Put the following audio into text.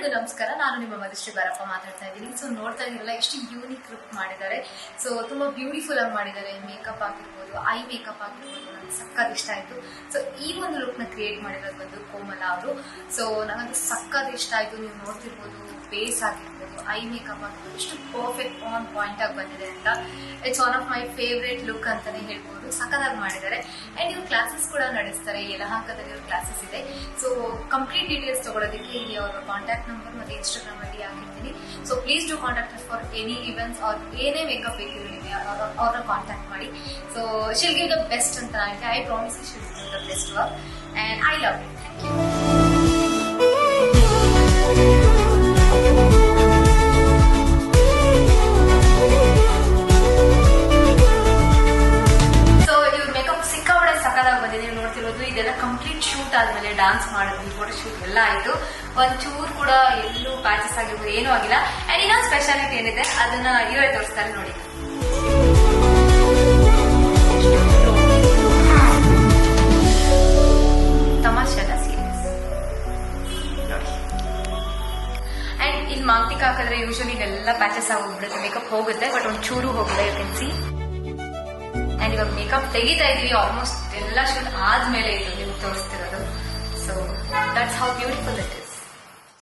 ಎಲ್ಲರಿಗೂ ನಮಸ್ಕಾರ. ನಾನು ನಿಮ್ಮ ಮಧುಶ್ರೀ ಬಾರಪ್ಪ ಮಾತಾಡ್ತಾ ಇದ್ದೀನಿ. ಸೊ ನೋಡ್ತಾ ಇದ್ದೀರಲ್ಲ ಎಷ್ಟು ಯೂನಿಕ್ ಲುಕ್ ಮಾಡಿದ್ದಾರೆ. ಸೊ ತುಂಬಾ ಬ್ಯೂಟಿಫುಲ್ ಆಗಿ ಮಾಡಿದ್ದಾರೆ. ಮೇಕಪ್ ಆಗಿರ್ಬೋದು, ಐ ಮೇಕಪ್ ಆಗಿರ್ಬೋದು, ನನಗೆ ಸಕ್ಕತ್ ಇಷ್ಟ ಆಯ್ತು. ಸೊ ಈ ಒಂದು ಲುಕ್ ನ ಕ್ರಿಯೇಟ್ ಮಾಡಿರೋದು ಬಂದು ಕೋಮಲ ಅವರು. ಸೊ ನನಗಂತೂ ಸಕ್ಕತ್ ಇಷ್ಟ ಆಯ್ತು. ನೀವು ನೋಡ್ತಿರ್ಬೋದು, ಬೇಸ್ ಆಗಿರ್ಬೋದು, ಐ ಮೇಕಪ್ ಆಗಿರ್ಬೋದು, ಎಷ್ಟು ಪರ್ಫೆಕ್ಟ್ ಆನ್ ಪಾಯಿಂಟ್ ಆಗಿ ಬಂದಿದೆ ಅಂತ. It's one of my favourite look ಅಂತಾನೆ ಹೇಳ್ಬೋದು. ಸಕ್ಕತ್ತಾಗಿ ಮಾಡಿದ್ದಾರೆ. ಅಂಡ್ ಇವ್ರು ಕ್ಲಾಸಸ್ ಕೂಡ ನಡೆಸ್ತಾರೆ. ಯಲಹಂಕದಲ್ಲಿ ಇವ್ರ ಕ್ಲಾಸಸ್ ಇದೆ. ಸೊ ಕಂಪ್ಲೀಟ್ ಡೀಟೇಲ್ಸ್ ತಗೊಳ್ಳೋದಕ್ಕೆ ಇಲ್ಲಿ ಅವರ ಕಾಂಟ್ಯಾಕ್ಟ್ ನಂಬರ್ ಮತ್ತೆ ಇನ್ಸ್ಟಾಗ್ರಾಮ್ ಐಡಿ ಹಾಕಿರ್ತೀನಿ. So please do contact for any events or ಏನೇ ಮೇಕಪ್ ಬೇಕಿದ್ರು ನಿಮಗೆ ಅವ್ರನ್ನ ಕಾಂಟ್ಯಾಕ್ಟ್ ಮಾಡಿ. So she'll give the best ಅಂತ ನನಗೆ I promise she'll give the best work and I love it. Thank you. ನೀವು ನೋಡ್ತಿರೋದು ಇದೆಲ್ಲ ಕಂಪ್ಲೀಟ್ ಶೂಟ್ ಆದ್ಮೇಲೆ ಡಾನ್ಸ್ ಮಾಡಿದ್ವಿ, ಫೋಟೋ ಶೂಟ್ ಎಲ್ಲ ಆಯ್ತು. ಒಂಚೂರು ಕೂಡ ಎಲ್ಲೂ ಪ್ಯಾಚಸ್ ಆಗಿರ್ಬೋದು ಏನೂ ಆಗಿಲ್ಲ. ಅಂಡ್ ಇನ್ನೊಂದು ಸ್ಪೆಷಾಲಿಟಿ ಏನಿದೆ ಅದನ್ನ ಇವರೇ ತೋರಿಸ್ತಾರೆ ನೋಡಿ. ತಮಾಷೆ ಅಲ್ಲ, ಸೀರಿಯಸ್ ನೋಡಿ. ಅಂಡ್ ಇಲ್ಲಿ ಮಾಂಕ್ಟಿಕ್ ಹಾಕಿದ್ರೆ ಯೂಶಲಿ ಎಲ್ಲ ಪ್ಯಾಚಸ್ ಆಗೋಗ್ಬಿಡುತ್ತೆ, ಮೇಕಪ್ ಹೋಗುತ್ತೆ. ಬಟ್ ಒಂಚೂರು ಹೋಗಿಲ್ಲ, ಯು ಕ್ಯಾನ್ ಸಿ. ಅಂಡ್ ಇವಾಗ ಮೇಕಪ್ ತೆಗಿತಾ ಇದೀವಿ. ಆಲ್ಮೋಸ್ಟ್ ಎಲ್ಲ ಶೂಟ್ ಆದ್ಮೇಲೆ ಇದು ನಿಮ್ಗೆ ತೋರಿಸ್ತಿರೋದು. So that's how beautiful it is.